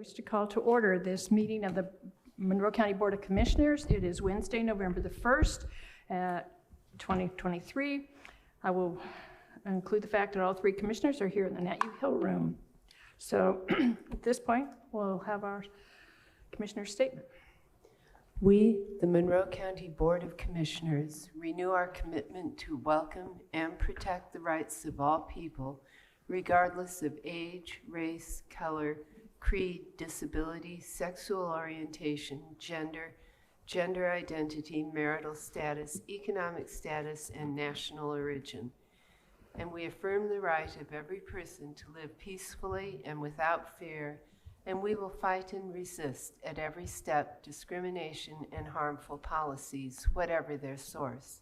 wish to call to order this meeting of the Monroe County Board of Commissioners. It is Wednesday, November the 1st, 2023. I will include the fact that all three commissioners are here in the Nat U Hill room. So at this point, we'll have our commissioner's statement. We, the Monroe County Board of Commissioners, renew our commitment to welcome and protect the rights of all people, regardless of age, race, color, creed, disability, sexual orientation, gender, gender identity, marital status, economic status, and national origin. And we affirm the right of every person to live peacefully and without fear, and we will fight and resist at every step discrimination and harmful policies, whatever their source.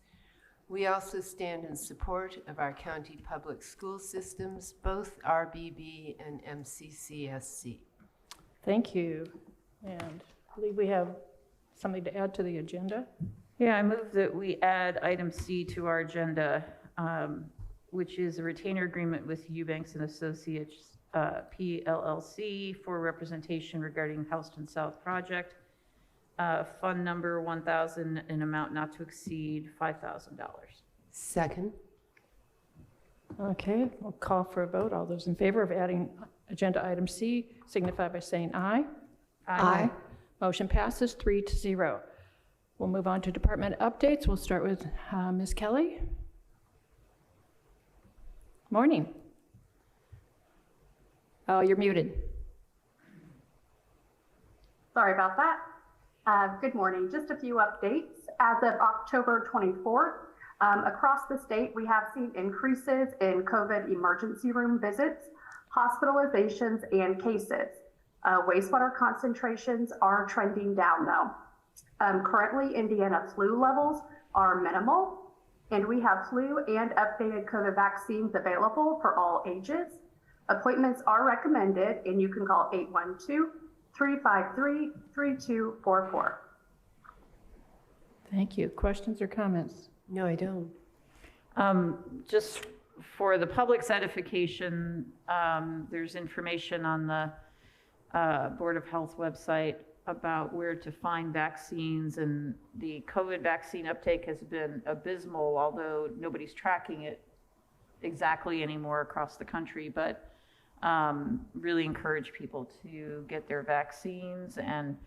We also stand in support of our county public school systems, both RBB and MCCSC. Thank you. And I believe we have something to add to the agenda. Yeah, I move that we add item C to our agenda, which is a retainer agreement with Eubanks and Associates, PLLC, for representation regarding Houston South project. Fund number 1,000, an amount not to exceed $5,000. Second. Okay, we'll call for a vote. All those in favor of adding agenda item C signify by saying aye. Aye. Motion passes 3-0. We'll move on to department updates. We'll start with Ms. Kelly. Morning. Oh, you're muted. Sorry about that. Good morning. Just a few updates. As of October 24th, across the state, we have seen increases in COVID emergency room visits, hospitalizations, and cases. Wastewater concentrations are trending down though. Currently, Indiana flu levels are minimal, and we have flu and updated COVID vaccines available for all ages. Appointments are recommended, and you can call 812-353-3244. Thank you. Questions or comments? No, I don't. Just for the public's edification, there's information on the Board of Health website about where to find vaccines, and the COVID vaccine uptake has been abysmal, although nobody's tracking it exactly anymore across the country, but really encourage people to get their vaccines and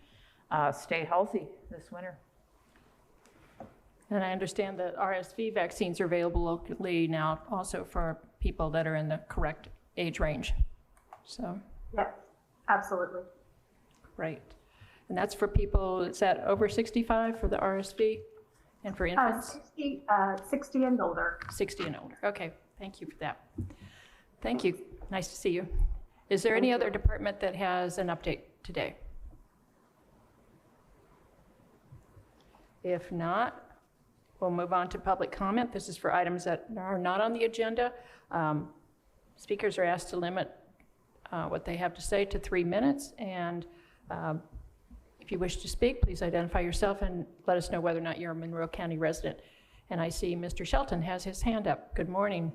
stay healthy this winter. And I understand that RSV vaccines are available locally now also for people that are in the correct age range. So. Yes, absolutely. Great. And that's for people, is that over 65 for the RSV and for infants? 60 and older. 60 and older. Okay, thank you for that. Thank you. Nice to see you. Is there any other department that has an update today? If not, we'll move on to public comment. This is for items that are not on the agenda. Speakers are asked to limit what they have to say to 3 minutes. And if you wish to speak, please identify yourself and let us know whether or not you're a Monroe County resident. And I see Mr. Shelton has his hand up. Good morning.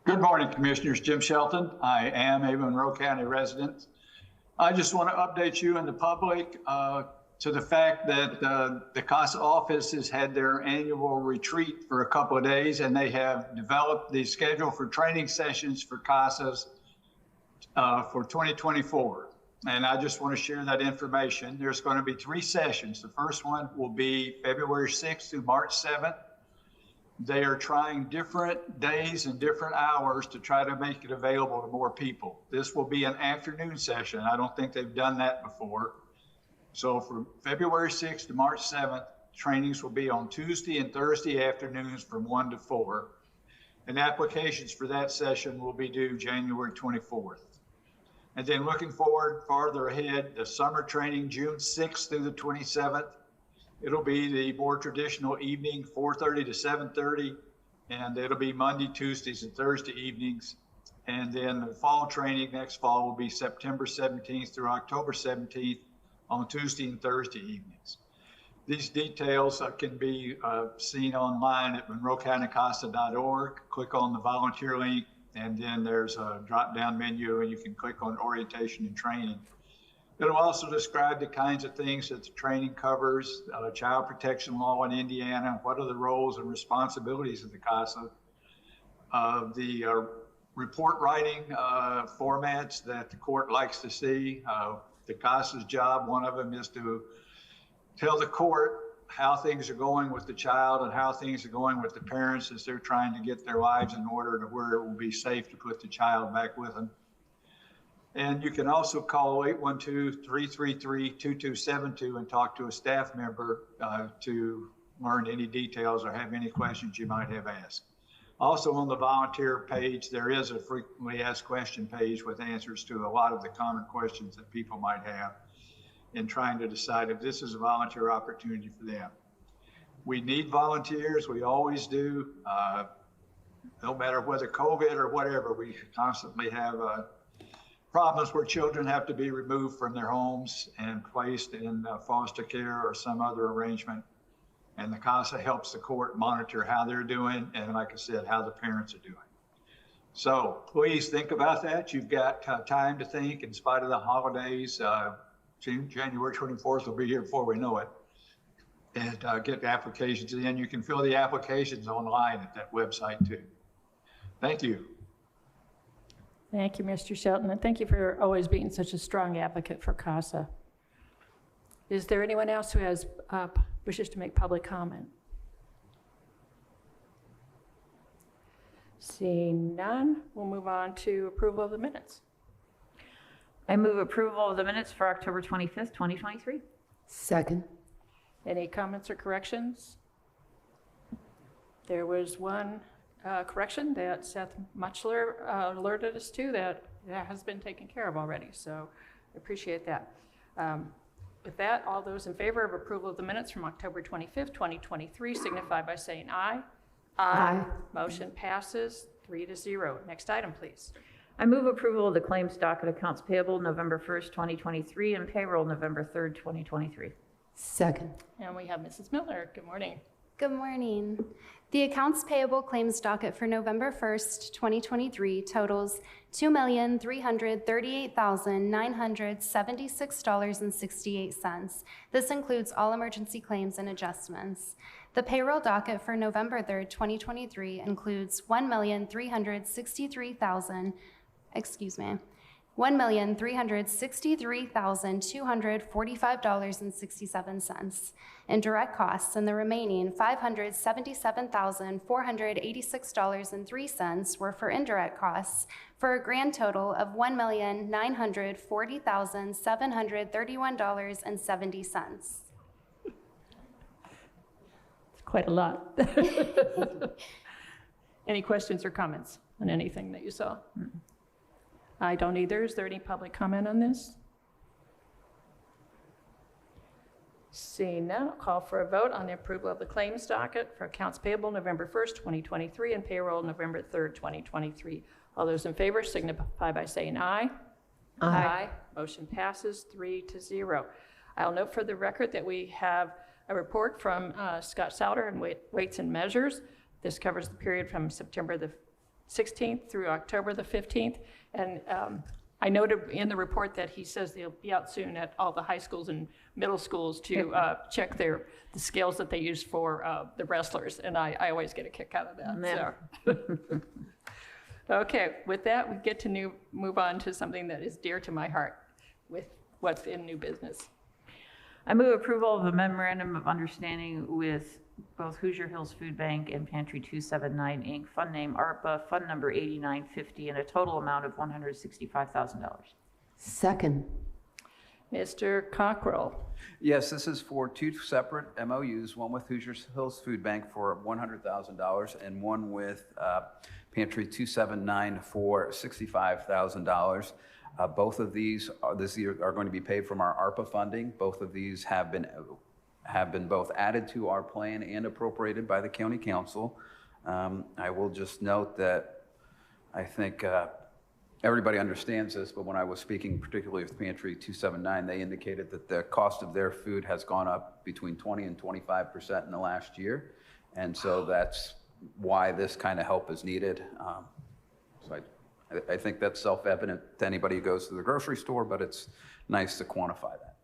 Good morning, Commissioners. Jim Shelton. I am a Monroe County resident. I just want to update you and the public to the fact that the CASA office has had their annual retreat for a couple of days, and they have developed the schedule for training sessions for CASAs for 2024. And I just want to share that information. There's going to be 3 sessions. The first one will be February 6th through March 7th. They are trying different days and different hours to try to make it available to more people. This will be an afternoon session. I don't think they've done that before. So from February 6th to March 7th, trainings will be on Tuesday and Thursday afternoons from 1 to 4. And applications for that session will be due January 24th. And then looking forward farther ahead, the summer training, June 6th through the 27th. It'll be the more traditional evening, 4:30 to 7:30, and it'll be Monday, Tuesdays, and Thursday evenings. And then the fall training next fall will be September 17th through October 17th on Tuesday and Thursday evenings. These details can be seen online at monroecountycasa.org. Click on the volunteer link, and then there's a drop-down menu, and you can click on orientation and training. It'll also describe the kinds of things that the training covers, child protection law in Indiana, what are the roles and responsibilities of the CASA, the report writing formats that the court likes to see. The CASA's job, one of them is to tell the court how things are going with the child and how things are going with the parents as they're trying to get their lives in order to where it will be safe to put the child back with them. And you can also call 812-333-2272 and talk to a staff member to learn any details or have any questions you might have asked. Also on the volunteer page, there is a frequently asked question page with answers to a lot of the common questions that people might have in trying to decide if this is a volunteer opportunity for them. We need volunteers, we always do. No matter whether COVID or whatever, we constantly have problems where children have to be removed from their homes and placed in foster care or some other arrangement. And the CASA helps the court monitor how they're doing and, like I said, how the parents are doing. So please think about that. You've got time to think in spite of the holidays. January 24th will be here before we know it. And get the applications in. You can fill the applications online at that website too. Thank you. Thank you, Mr. Shelton, and thank you for always being such a strong advocate for CASA. Is there anyone else who has wishes to make public comment? Seeing none, we'll move on to approval of the minutes. I move approval of the minutes for October 25th, 2023. Second. Any comments or corrections? There was one correction that Seth Muchler alerted us to that has been taken care of already, so I appreciate that. With that, all those in favor of approval of the minutes from October 25th, 2023 signify by saying aye. Aye. Motion passes 3-0. Next item, please. I move approval of the claims docket accounts payable November 1st, 2023 and payroll November 3rd, 2023. Second. And we have Mrs. Miller. Good morning. Good morning. The accounts payable claims docket for November 1st, 2023 totals $2,338,976.68. This includes all emergency claims and adjustments. The payroll docket for November 3rd, 2023 includes $1,363,245.67 in direct costs, and the remaining $577,486.03 were for indirect costs, for a grand total of $1,940,731.70. It's quite a lot. Any questions or comments on anything that you saw? I don't either. Is there any public comment on this? Seeing none, I'll call for a vote on the approval of the claims docket for accounts payable November 1st, 2023 and payroll November 3rd, 2023. All those in favor signify by saying aye. Aye. Motion passes 3-0. I'll note for the record that we have a report from Scott Souter and Weights and Measures. This covers the period from September the 16th through October the 15th. And I noted in the report that he says they'll be out soon at all the high schools and middle schools to check the scales that they use for the wrestlers. And I always get a kick out of that. So. Okay, with that, we get to move on to something that is dear to my heart with what's in new business. I move approval of a memorandum of understanding with both Hoosier Hills Food Bank and Pantry 279 Inc., fund name ARPA, fund number 8950, and a total amount of $165,000. Second. Mr. Cockrell. Yes, this is for two separate MOUs, one with Hoosier Hills Food Bank for $100,000 and one with Pantry 279 for $65,000. Both of these are going to be paid from our ARPA funding. Both of these have been both added to our plan and appropriated by the county council. I will just note that I think everybody understands this, but when I was speaking particularly with Pantry 279, they indicated that the cost of their food has gone up between 20 and 25% in the last year. And so that's why this kind of help is needed. So I think that's self-evident to anybody who goes to the grocery store, but it's nice to quantify that.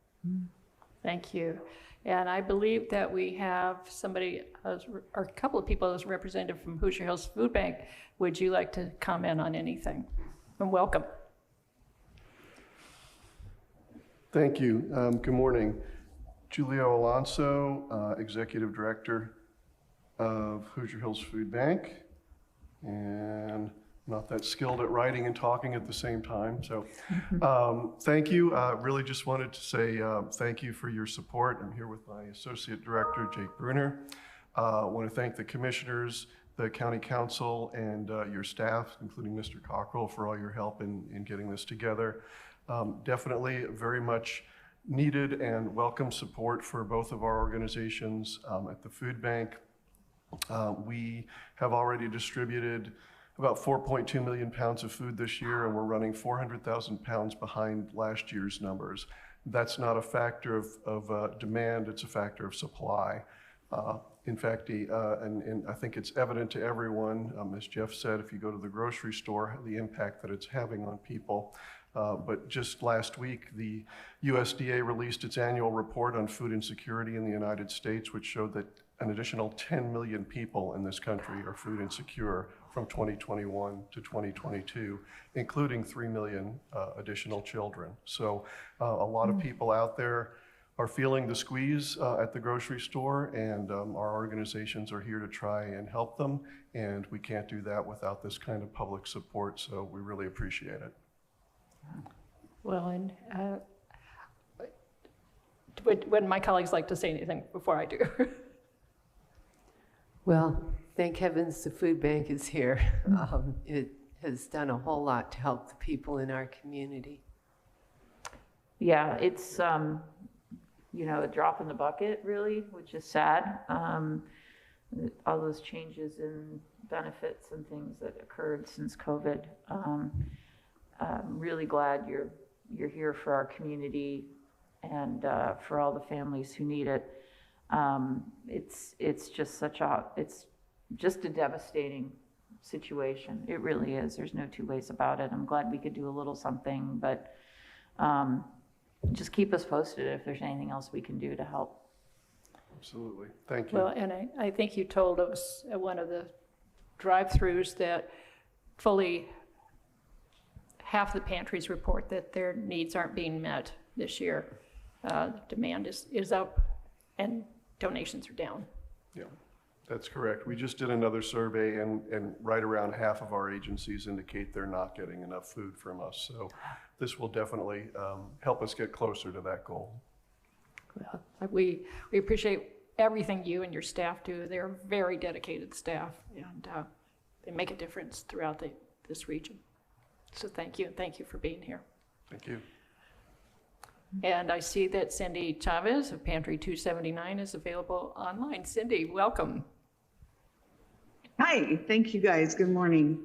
Thank you. And I believe that we have somebody, or a couple of people as representative from Hoosier Hills Food Bank. Would you like to comment on anything? And welcome. Thank you. Good morning. Julio Alonso, Executive Director of Hoosier Hills Food Bank, and not that skilled at writing and talking at the same time. So thank you. Really just wanted to say thank you for your support. I'm here with my Associate Director, Jake Bruner. I want to thank the commissioners, the county council, and your staff, including Mr. Cockrell, for all your help in getting this together. Definitely very much needed and welcome support for both of our organizations at the food bank. We have already distributed about 4.2 million pounds of food this year, and we're running 400,000 pounds behind last year's numbers. That's not a factor of demand, it's a factor of supply. In fact, and I think it's evident to everyone, as Jeff said, if you go to the grocery store, the impact that it's having on people. But just last week, the USDA released its annual report on food insecurity in the United States, which showed that an additional 10 million people in this country are food insecure from 2021 to 2022, including 3 million additional children. So a lot of people out there are feeling the squeeze at the grocery store, and our organizations are here to try and help them, and we can't do that without this kind of public support, so we really appreciate it. Well, and would my colleagues like to say anything before I do? Well, thank heavens the food bank is here. It has done a whole lot to help the people in our community. Yeah, it's, you know, a drop in the bucket, really, which is sad. All those changes in benefits and things that occurred since COVID. I'm really glad you're here for our community and for all the families who need it. It's just a devastating situation. It really is. There's no two ways about it. I'm glad we could do a little something, but just keep us posted if there's anything else we can do to help. Absolutely. Thank you. Well, and I think you told us at one of the drive-throughs that fully half the pantries report that their needs aren't being met this year. Demand is up and donations are down. Yeah, that's correct. We just did another survey, and right around half of our agencies indicate they're not getting enough food from us. So this will definitely help us get closer to that goal. Well, we appreciate everything you and your staff do. They're very dedicated staff, and they make a difference throughout this region. So thank you, and thank you for being here. Thank you. And I see that Cindy Chavez of Pantry 279 is available online. Cindy, welcome. Hi, thank you guys. Good morning.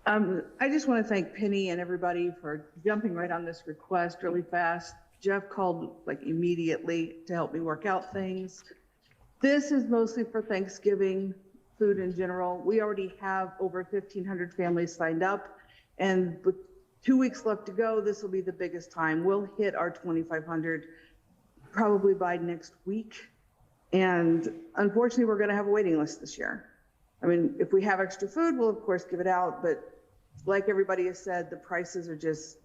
I just want to thank Penny and everybody for jumping right on this request really fast. Jeff called like immediately to help me work out things. This is mostly for Thanksgiving food in general. We already have over 1,500 families signed up, and with 2 weeks left to go, this will be the biggest time. We'll hit our 2,500 probably by next week. And unfortunately, we're going to have a waiting list this year. I mean, if we have extra food, we'll of course give it out. But like everybody has said, the prices are just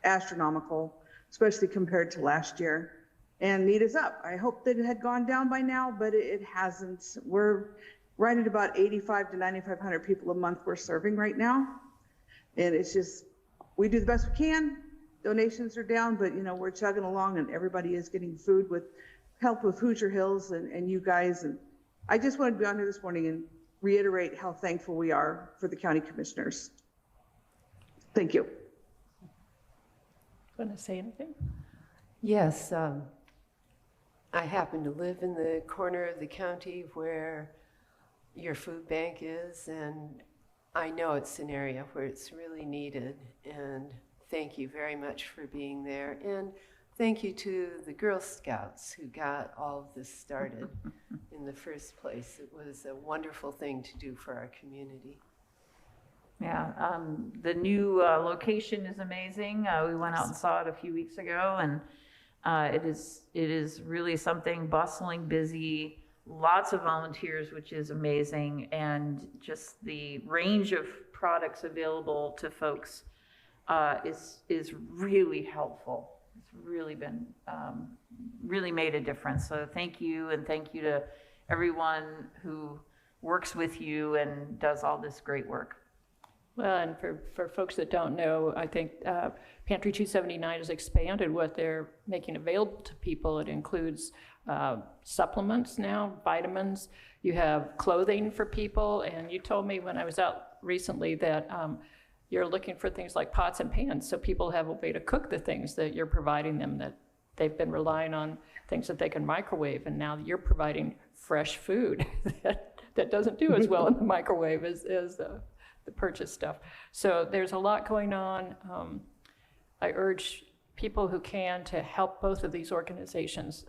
astronomical, especially compared to last year. And need is up. I hope that it had gone down by now, but it hasn't. We're right at about 8,500 to 9,500 people a month we're serving right now. And it's just, we do the best we can. Donations are down, but you know, we're chugging along, and everybody is getting food with help with Hoosier Hills and you guys. And I just wanted to be on here this morning and reiterate how thankful we are for the county commissioners. Thank you. Want to say anything? Yes, I happen to live in the corner of the county where your food bank is, and I know it's an area where it's really needed, and thank you very much for being there. And thank you to the Girl Scouts who got all of this started in the first place. It was a wonderful thing to do for our community. Yeah, the new location is amazing. We went out and saw it a few weeks ago, and it is really something bustling, busy, lots of volunteers, which is amazing, and just the range of products available to folks is really helpful. It's really been really made a difference. So thank you, and thank you to everyone who works with you and does all this great work. Well, and for folks that don't know, I think Pantry 279 has expanded what they're making available to people. It includes supplements now, vitamins. You have clothing for people, and you told me when I was out recently that you're looking for things like pots and pans, so people have a way to cook the things that you're providing them, that they've been relying on things that they can microwave, and now you're providing fresh food that doesn't do as well in the microwave as the purchase stuff. So there's a lot going on. I urge people who can to help both of these organizations.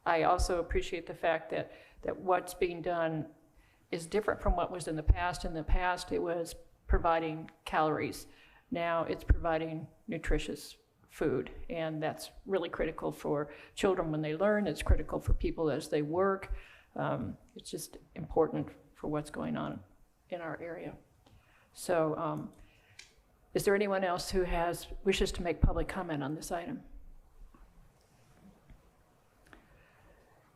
I also appreciate the fact that what's being done is different from what was in the past. In the past, it was providing calories. Now it's providing nutritious food, and that's really critical for children when they learn. It's critical for people as they work. It's just important for what's going on in our area. So is there anyone else who wishes to make public comment on this item?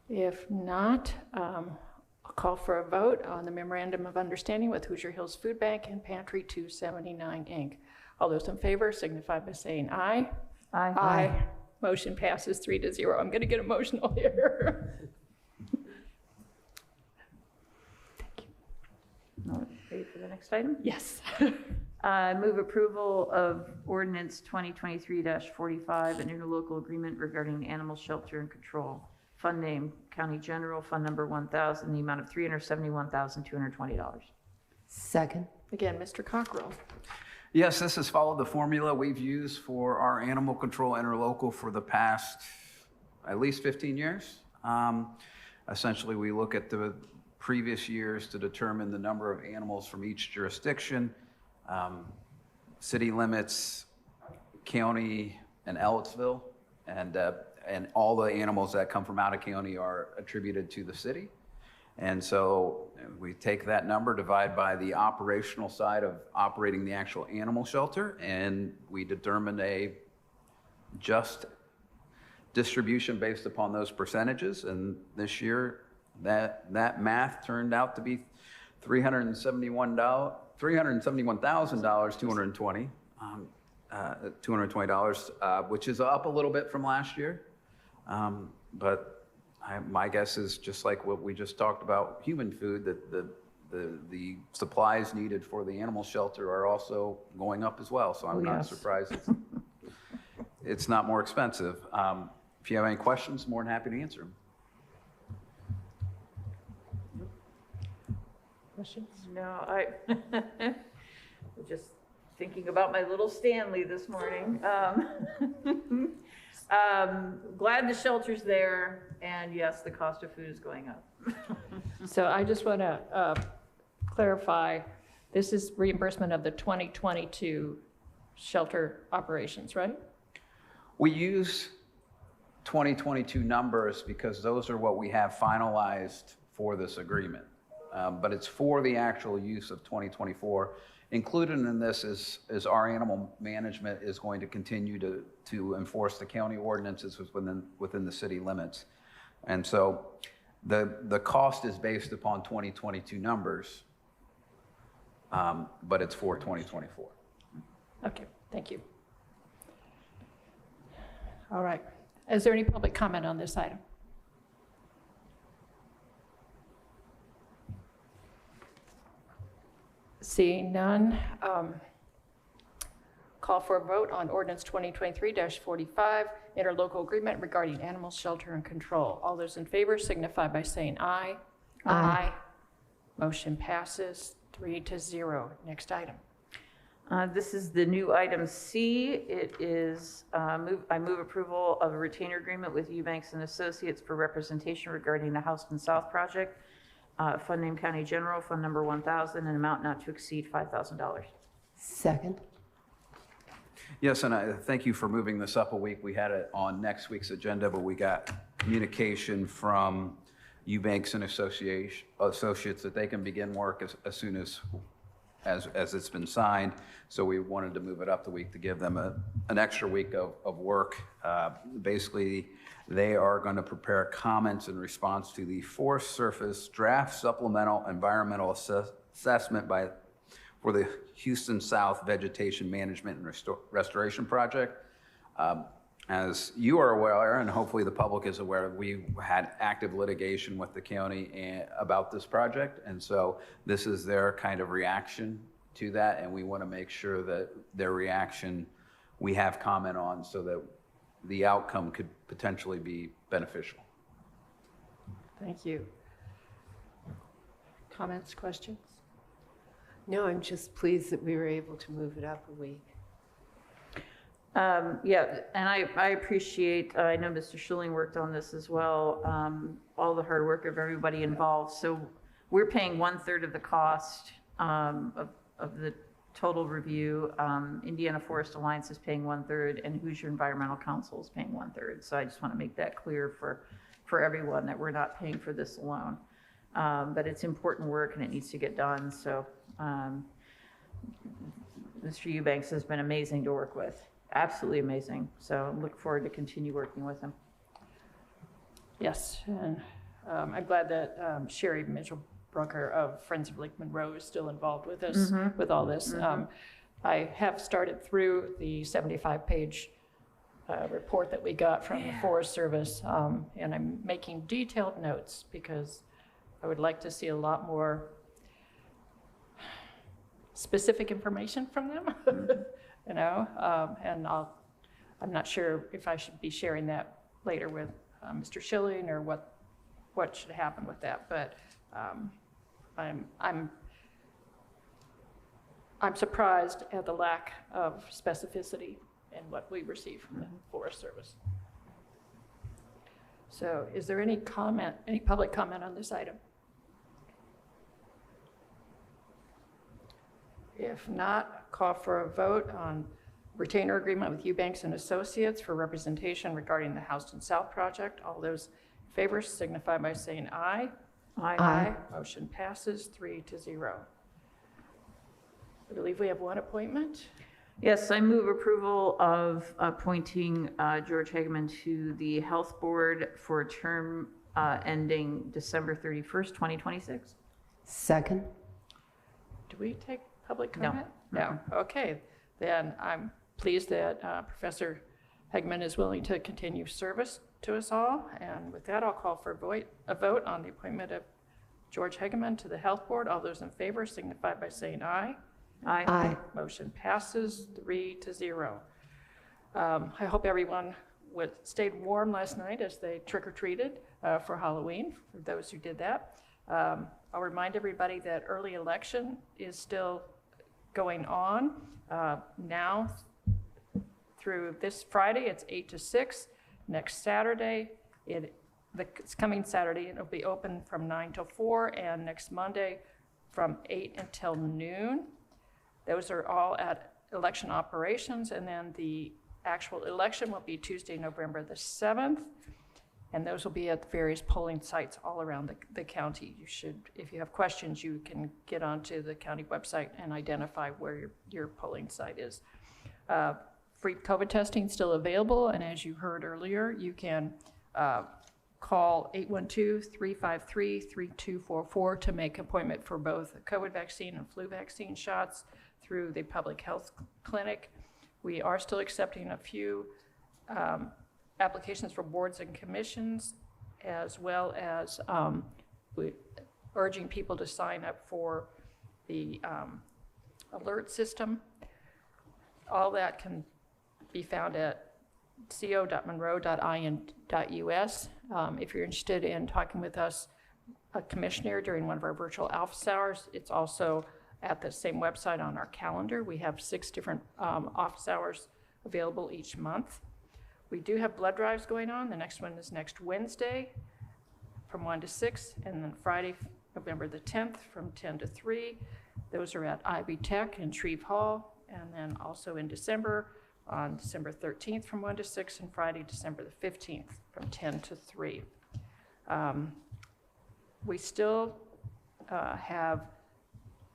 If not, I'll call for a vote on the Memorandum of Understanding with Hoosier Hills Food Bank and Pantry 279, Inc. All those in favor signify by saying aye. Aye. Aye. Motion passes 3-0. I'm going to get emotional here. Ready for the next item? Yes. Move approval of ordinance 2023-45, an interlocal agreement regarding animal shelter and control. Fund name, County General, Fund number 1000, the amount of $371,220. Second. Again, Mr. Cockrell. Yes, this has followed the formula we've used for our animal control interlocal for the past at least 15 years. Essentially, we look at the previous years to determine the number of animals from each jurisdiction, city limits, county, and Ellettsville, and all the animals that come from out of county are attributed to the city. And so we take that number, divide by the operational side of operating the actual animal shelter, and we determine a just distribution based upon those percentages. And this year, that math turned out to be $371,220, which is up a little bit from last year. But my guess is just like what we just talked about, human food, that the supplies needed for the animal shelter are also going up as well. So I'm not surprised it's not more expensive. If you have any questions, more than happy to answer them. Questions? No, I was just thinking about my little Stanley this morning. Glad the shelter's there, and yes, the cost of food is going up. So I just want to clarify, this is reimbursement of the 2022 shelter operations, right? We use 2022 numbers because those are what we have finalized for this agreement. But it's for the actual use of 2024. Included in this is our animal management is going to continue to enforce the county ordinances within the city limits. And so the cost is based upon 2022 numbers, but it's for 2024. Okay, thank you. All right. Is there any public comment on this item? Seeing none, call for a vote on ordinance 2023-45, interlocal agreement regarding animal shelter and control. All those in favor signify by saying aye. Aye. Motion passes 3-0. Next item. This is the new item C. It is, I move approval of a retainer agreement with Eubanks and Associates for representation regarding the Houston South project. Fund name County General, Fund number 1000, and amount not to exceed $5,000. Second. Yes, and I thank you for moving this up a week. We had it on next week's agenda, but we got communication from Eubanks and Associates that they can begin work as soon as it's been signed. So we wanted to move it up the week to give them an extra week of work. Basically, they are going to prepare comments in response to the Forest Surface Draft Supplemental Environmental Assessment for the Houston South Vegetation Management and Restoration Project. As you are aware, and hopefully the public is aware, we had active litigation with the county about this project. And so this is their kind of reaction to that. And we want to make sure that their reaction we have comment on so that the outcome could potentially be beneficial. Thank you. Comments, questions? No, I'm just pleased that we were able to move it up a week. Yeah, and I appreciate, I know Mr. Schilling worked on this as well, all the hard work of everybody involved. So we're paying 1/3 of the cost of the total review. Indiana Forest Alliance is paying 1/3, and Hoosier Environmental Council is paying 1/3. So I just want to make that clear for everyone that we're not paying for this alone. But it's important work and it needs to get done. So Mr. Eubanks has been amazing to work with. Absolutely amazing. So I look forward to continue working with him. Yes, and I'm glad that Sherry Mitchell-Brooker of Friends of Lake Monroe is still involved with us with all this. I have started through the 75-page report that we got from the Forest Service, and I'm making detailed notes because I would like to see a lot more specific information from them. You know, and I'm not sure if I should be sharing that later with Mr. Schilling or what should happen with that, but I'm surprised at the lack of specificity in what we receive from the Forest Service. So is there any comment, any public comment on this item? If not, call for a vote on retainer agreement with Eubanks and Associates for representation regarding the Houston South project. All those in favor signify by saying aye. Aye. Motion passes 3-0. I believe we have one appointment. Yes, I move approval of appointing George Hageman to the Health Board for a term ending December 31st, 2026. Second. Do we take public No. comment? No. Okay, then I'm pleased that Professor Hageman is willing to continue service to us all. And with that, I'll call for a vote on the appointment of George Hageman to the Health Board. All those in favor signify by saying aye. Aye. Motion passes 3-0. I hope everyone stayed warm last night as they trick-or-treated for Halloween, for those who did that. I'll remind everybody that early election is still going on now through this Friday. It's 8 to 6. Next Saturday, it's coming Saturday, it'll be open from 9 till 4, and next Monday from 8 until noon. Those are all at election operations, and then the actual election will be Tuesday, November the 7th. And those will be at the various polling sites all around the county. You should, if you have questions, you can get onto the county website and identify where your polling site is. Free COVID testing still available, and as you heard earlier, you can call 812-353-3244 to make appointment for both COVID vaccine and flu vaccine shots through the public health clinic. We are still accepting a few applications for boards and commissions, as well as urging people to sign up for the alert system. All that can be found at co.monroe.in.us. If you're interested in talking with us, a commissioner, during one of our virtual office hours, it's also at the same website on our calendar. We have 6 different office hours available each month. We do have blood drives going on. The next one is next Wednesday from 1 to 6, and then Friday, November the 10th from 10 to 3. Those are at Ivy Tech in Shreve Hall, and then also in December, on December 13th from 1 to 6, and Friday, December the 15th from 10 to 3. We still have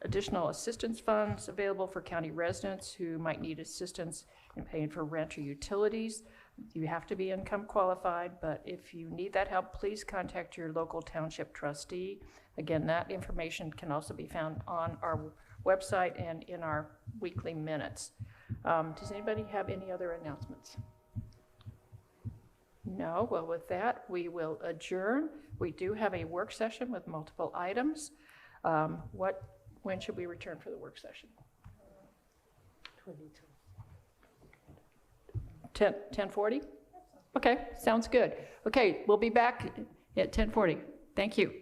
additional assistance funds available for county residents who might need assistance in paying for rent or utilities. You have to be income qualified, but if you need that help, please contact your local township trustee. Again, that information can also be found on our website and in our weekly minutes. Does anybody have any other announcements? No? Well, with that, we will adjourn. We do have a work session with multiple items. When should we return for the work session? 10:40? Okay, sounds good. Okay, we'll be back at 10:40. Thank you.